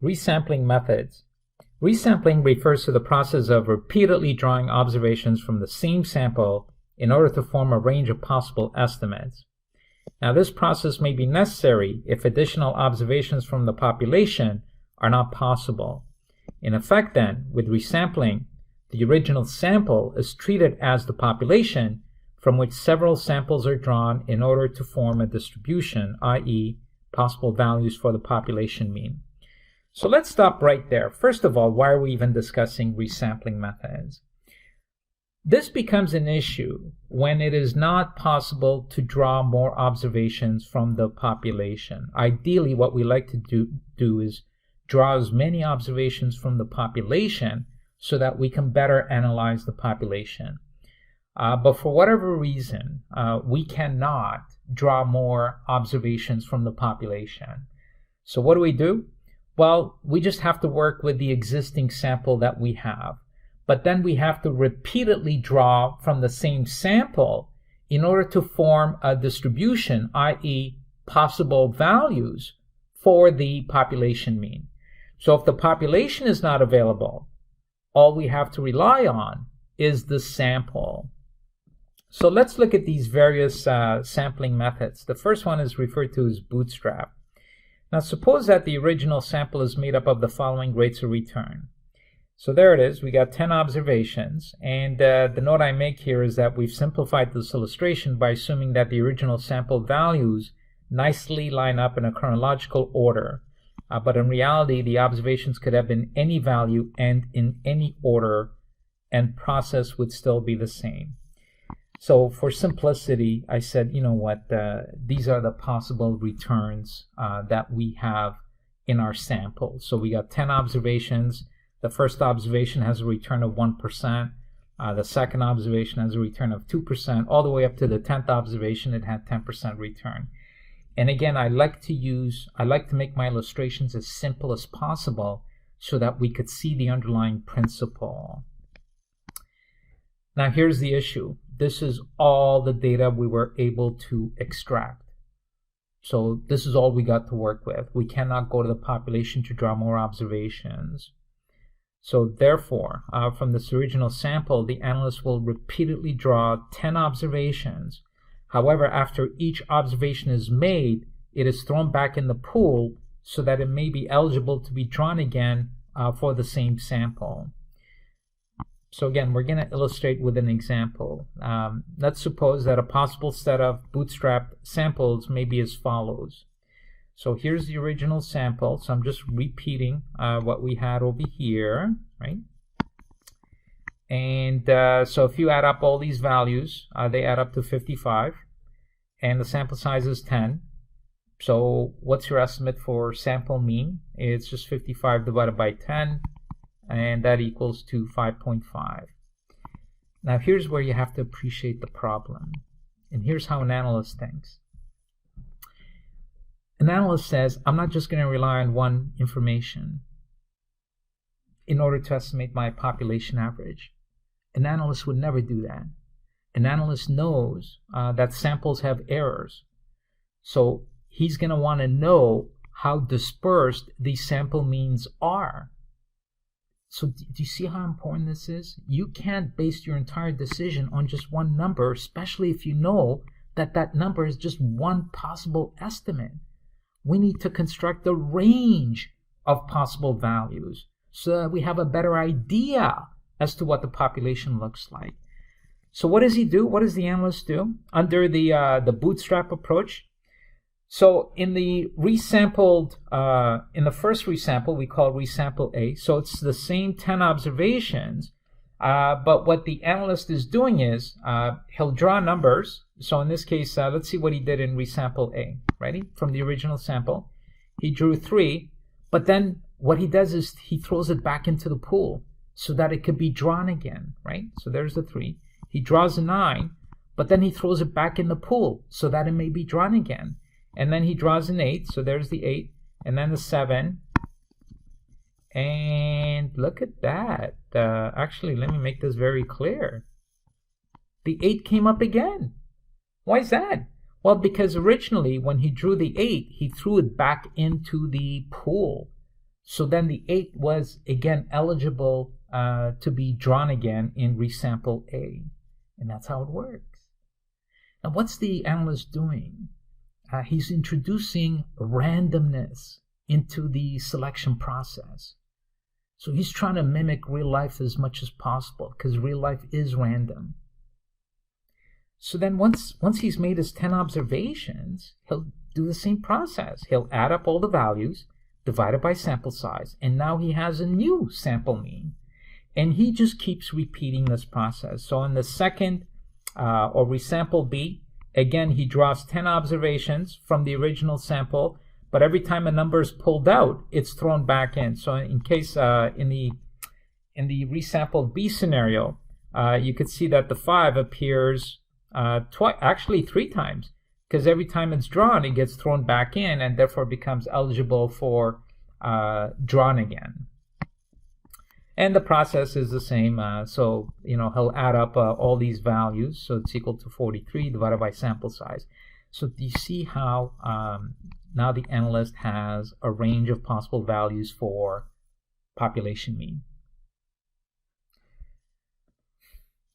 Resampling methods. Resampling refers to the process of repeatedly drawing observations from the same sample in order to form a range of possible estimates. Now, this process may be necessary if additional observations from the population are not possible. In effect, then, with resampling, the original sample is treated as the population from which several samples are drawn in order to form a distribution, i.e., possible values for the population mean. So let's stop right there. First of all, why are we even discussing resampling methods? This becomes an issue when it is not possible to draw more observations from the population. Ideally, what we like to do is draw as many observations from the population so that we can better analyze the population. But for whatever reason, we cannot draw more observations from the population. So what do? Well, we just have to work with the existing sample that we have. But then we have to repeatedly draw from the same sample in order to form a distribution, i.e., possible values for the population mean. So if the population is not available, all we have to rely on is the sample. So let's look at these various sampling methods. The first one is referred to as Bootstrap. Now suppose that the original sample is made up of the following rates of return. So there it is, we got 10 observations, and the note I make here is that we've simplified this illustration by assuming that the original sample values nicely line up in a chronological order. But in reality, the observations could have been any value and in any order, and process would still be the same. So for simplicity, I said, you know what, these are the possible returns that we have in our sample. So we got 10 observations. The first observation has a return of 1%. The second observation has a return of 2%. All the way up to the 10th observation, it had 10% return. And again, I like to make my illustrations as simple as possible so that we could see the underlying principle. Now here's the issue. This is all the data we were able to extract. So this is all we got to work with. We cannot go to the population to draw more observations. So therefore, from this original sample, the analyst will repeatedly draw 10 observations. However, after each observation is made, it is thrown back in the pool so that it may be eligible to be drawn again for the same sample. So again, we're going to illustrate with an example. Let's suppose that a possible set of bootstrapped samples may be as follows. So here's the original sample. So I'm just repeating what we had over here, right? And so if you add up all these values, they add up to 55. And the sample size is 10. So what's your estimate for sample mean? It's just 55 divided by 10. And that equals to 5.5. Now here's where you have to appreciate the problem. And here's how an analyst thinks. An analyst says, I'm not just going to rely on one information in order to estimate my population average. An analyst would never do that. An analyst knows that samples have errors. So he's going to want to know how dispersed these sample means are. So do you see how important this is? You can't base your entire decision on just one number, especially if you know that that number is just one possible estimate. We need to construct a range of possible values so that we have a better idea as to what the population looks like. So what does he do? What does the analyst do under the Bootstrap approach? So in the resampled, in the first resample, we call resample A. So it's the same 10 observations, but what the analyst is doing is he'll draw numbers. So in this case, let's see what he did in resample A. Ready? From the original sample, he drew 3, but then what he does is he throws it back into the pool so that it could be drawn again, right? So there's the 3. He draws a 9, but then he throws it back in the pool so that it may be drawn again. And then he draws an 8, so there's the 8, and then the 7. And look at that. Actually, let me make this very clear. The 8 came up again. Why is that? Well, because originally when he drew the 8, he threw it back into the pool. So then the 8 was again eligible to be drawn again in resample A. And that's how it works. Now what's the analyst doing? He's introducing randomness into the selection process. So he's trying to mimic real life as much as possible because real life is random. So then once he's made his 10 observations, he'll do the same process. He'll add up all the values, divide it by sample size, and now he has a new sample mean. And he just keeps repeating this process. So in the second, or resample B, again, he draws 10 observations from the original sample, but every time a number is pulled out, it's thrown back in. So in case in the resampled B scenario, you could see that the 5 appears actually 3 times, because every time it's drawn, it gets thrown back in and therefore becomes eligible for drawn again. And the process is the same. So he'll add up all these values, so it's equal to 43 divided by sample size. So do you see how now the analyst has a range of possible values for population mean?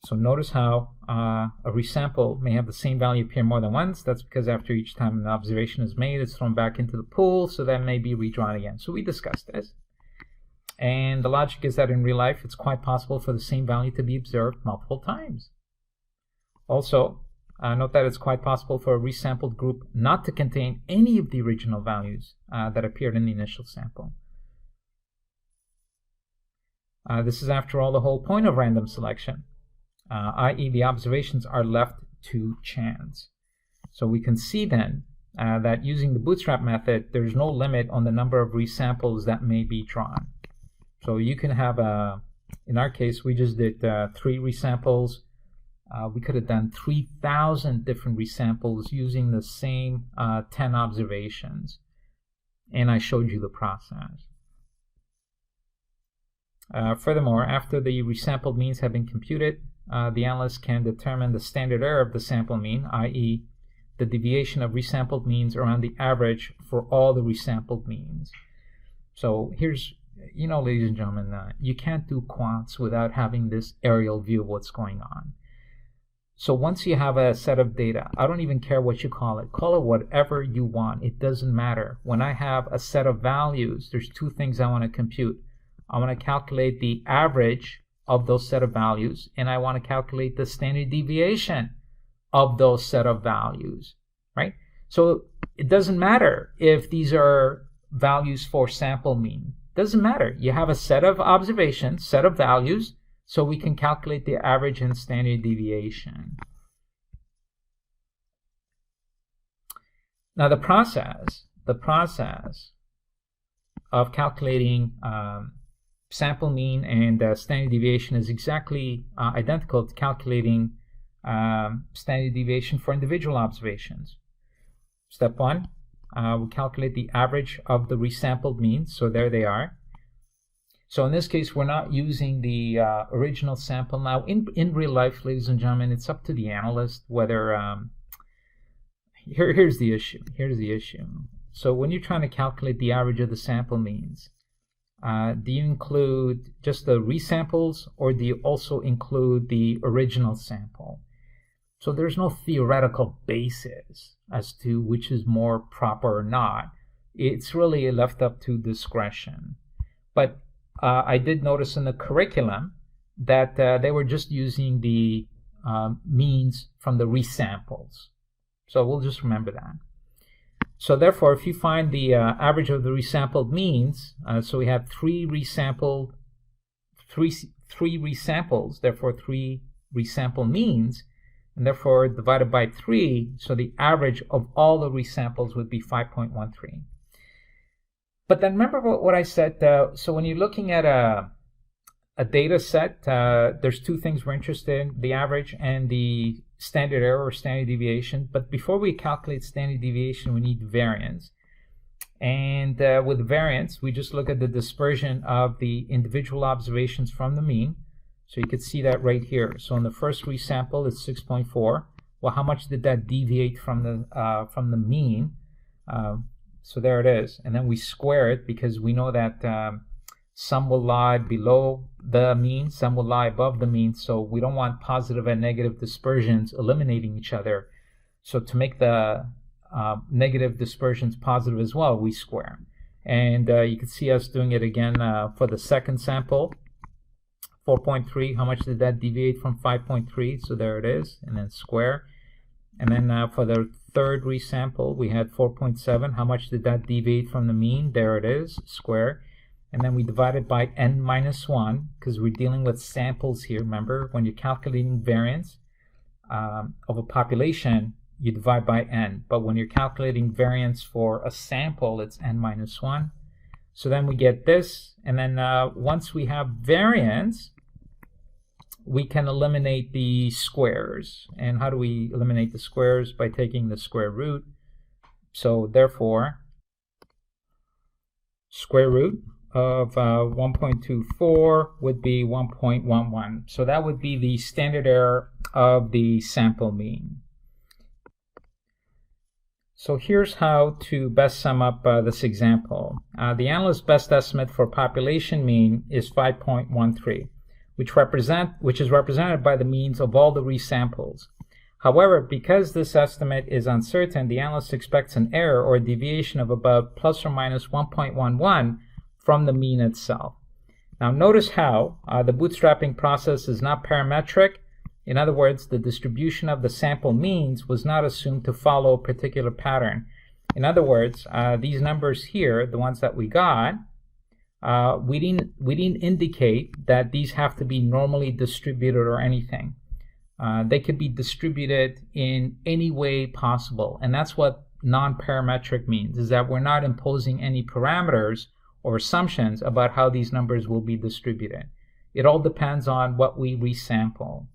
So notice how a resample may have the same value appear more than once. That's because after each time an observation is made, it's thrown back into the pool, so that may be redrawn again. So we discussed this. And the logic is that in real life, it's quite possible for the same value to be observed multiple times. Also, note that it's quite possible for a resampled group not to contain any of the original values that appeared in the initial sample. This is, after all, the whole point of random selection, i.e. the observations are left to chance. So we can see then that using the Bootstrap method, there's no limit on the number of resamples that may be drawn. So you can have, in our case, we just did 3 resamples. We could have done 3,000 different resamples using the same 10 observations. And I showed you the process. Furthermore, after the resampled means have been computed, the analyst can determine the standard error of the sample mean, i.e. the deviation of resampled means around the average for all the resampled means. So here's, ladies and gentlemen, you can't do quants without having this aerial view of what's going on. So once you have a set of data, I don't even care what you call it whatever you want, it doesn't matter. When I have a set of values, there's 2 things I want to compute. I want to calculate the average of those set of values, and I want to calculate the standard deviation of those set of values, right? So it doesn't matter if these are values for sample mean. Doesn't matter. You have a set of observations, set of values, so we can calculate the average and standard deviation. Now the process of calculating sample mean and standard deviation is exactly identical to calculating standard deviation for individual observations. Step 1, we calculate the average of the resampled means, so there they are. So in this case, we're not using the original sample. Now, in real life, ladies and gentlemen, it's up to the analyst whether... here's the issue. So when you're trying to calculate the average of the sample means, do you include just the resamples, or do you also include the original sample? So there's no theoretical basis as to which is more proper or not. It's really left up to discretion. But I did notice in the curriculum that they were just using the means from the resamples. So we'll just remember that. So therefore, if you find the average of the resampled means, so we have 3 resamples, therefore 3 resample means, and therefore divided by 3, so the average of all the resamples would be 5.13. But then remember what I said, so when you're looking at a data set, there's 2 things we're interested in, the average and the standard error or standard deviation. But before we calculate standard deviation, we need variance. And with variance, we just look at the dispersion of the individual observations from the mean. So you could see that right here. So in the first resample, it's 6.4. Well, how much did that deviate from the mean? So there it is. And then we square it because we know that some will lie below the mean, some will lie above the mean. So we don't want positive and negative dispersions eliminating each other. So to make the negative dispersions positive as well, we square. And you can see us doing it again for the second sample, 4.3. How much did that deviate from 5.3? So there it is, and then square. And then for the third resample, we had 4.7. How much did that deviate from the mean? There it is, square. And then we divide it by n minus 1, because we're dealing with samples here. Remember, when you're calculating variance of a population, you divide by n. But when you're calculating variance for a sample, it's n minus 1. So then we get this. And then once we have variance, we can eliminate the squares. And how do we eliminate the squares? By taking the square root. So therefore, square root of 1.24 would be 1.11. So that would be the standard error of the sample mean. So here's how to best sum up this example. The analyst's best estimate for population mean is 5.13, which is represented by the means of all the resamples. However, because this estimate is uncertain, the analyst expects an error or a deviation of about plus or minus 1.11 from the mean itself. Now notice how the bootstrapping process is not parametric. In other words, the distribution of the sample means was not assumed to follow a particular pattern. In other words, these numbers here, the ones that we got, we didn't indicate that these have to be normally distributed or anything. They could be distributed in any way possible, and that's what non-parametric means, is that we're not imposing any parameters or assumptions about how these numbers will be distributed. It all depends on what we resample.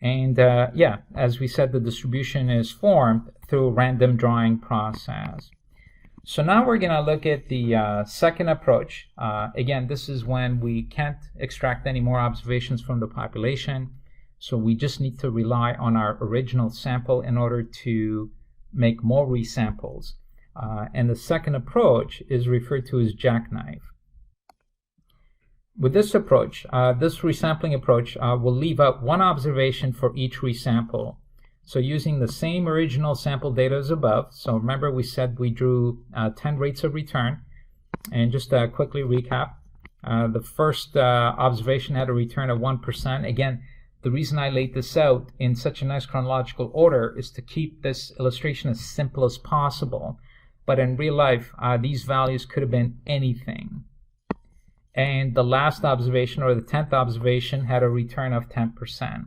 And yeah, as we said, the distribution is formed through a random drawing process. So now we're going to look at the second approach. Again, this is when we can't extract any more observations from the population. So we just need to rely on our original sample in order to make more resamples. And the second approach is referred to as Jackknife. With this approach, this resampling approach will leave out one observation for each resample. So using the same original sample data as above. So remember we said we drew 10 rates of return. And just to quickly recap, the first observation had a return of 1%. Again, the reason I laid this out in such a nice chronological order is to keep this illustration as simple as possible. But in real life, these values could have been anything. And the last observation, or the 10th observation, had a return of 10%.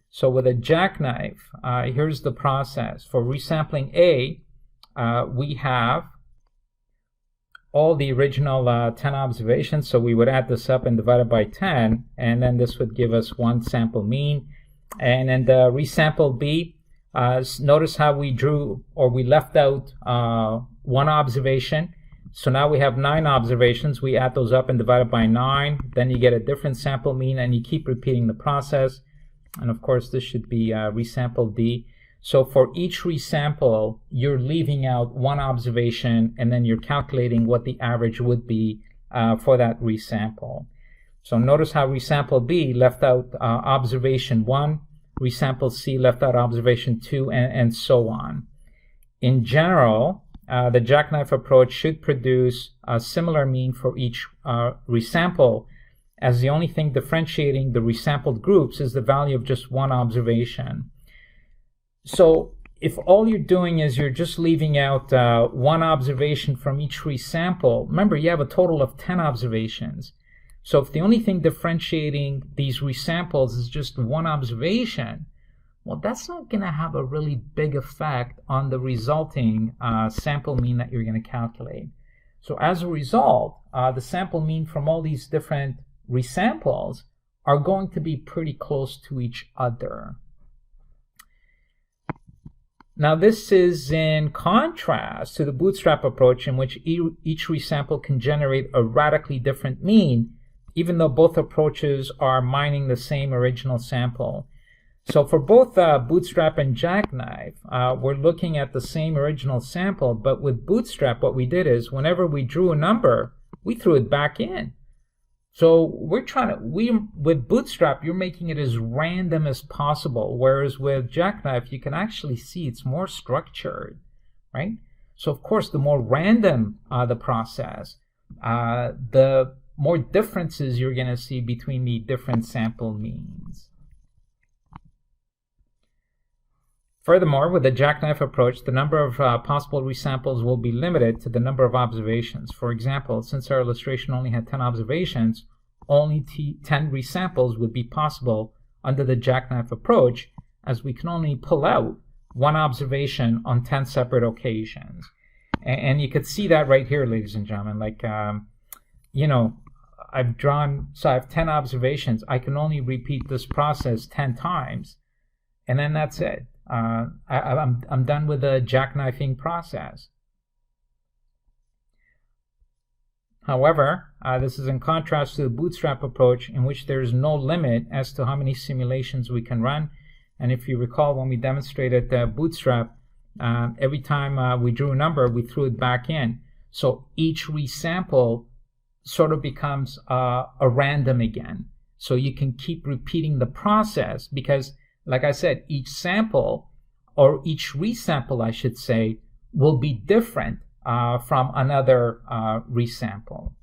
So with a Jackknife, here's the process. For resampling A, we have all the original 10 observations, so we would add this up and divide it by 10, and then this would give us one sample mean. And in the resample B, notice how we drew, or we left out one observation. So now we have 9 observations. We add those up and divide it by 9. Then you get a different sample mean, and you keep repeating the process. And of course, this should be resample D. So for each resample, you're leaving out one observation, and then you're calculating what the average would be for that resample. So notice how resample B left out observation 1, resample C left out observation 2, and so on. In general, the Jackknife approach should produce a similar mean for each resample, as the only thing differentiating the resampled groups is the value of just one observation. So if all you're doing is you're just leaving out one observation from each resample, remember you have a total of 10 observations. So if the only thing differentiating these resamples is just one observation, well, that's not going to have a really big effect on the resulting sample mean that you're going to calculate. So as a result, the sample mean from all these different resamples are going to be pretty close to each other. Now this is in contrast to the Bootstrap approach, in which each resample can generate a radically different mean, even though both approaches are mining the same original sample. So for both Bootstrap and Jackknife, we're looking at the same original sample, but with Bootstrap, what we did is whenever we drew a number, we threw it back in. So with Bootstrap, you're making it as random as possible, whereas with Jackknife, you can actually see it's more structured, right? So of course, the more random the process, the more differences you're going to see between the different sample means. Furthermore, with the Jackknife approach, the number of possible resamples will be limited to the number of observations. For example, since our illustration only had 10 observations, only 10 resamples would be possible under the Jackknife approach, as we can only pull out one observation on 10 separate occasions. And you could see that right here, ladies and gentlemen. Like, you know, I have 10 observations. I can only repeat this process 10 times, and then that's it. I'm done with the jackknifing process. However, this is in contrast to the Bootstrap approach, in which there is no limit as to how many simulations we can run. And if you recall, when we demonstrated Bootstrap, every time we drew a number, we threw it back in. So each resample sort of becomes a random again. So you can keep repeating the process because, like I said, each sample, or each resample, I should say, will be different from another resample.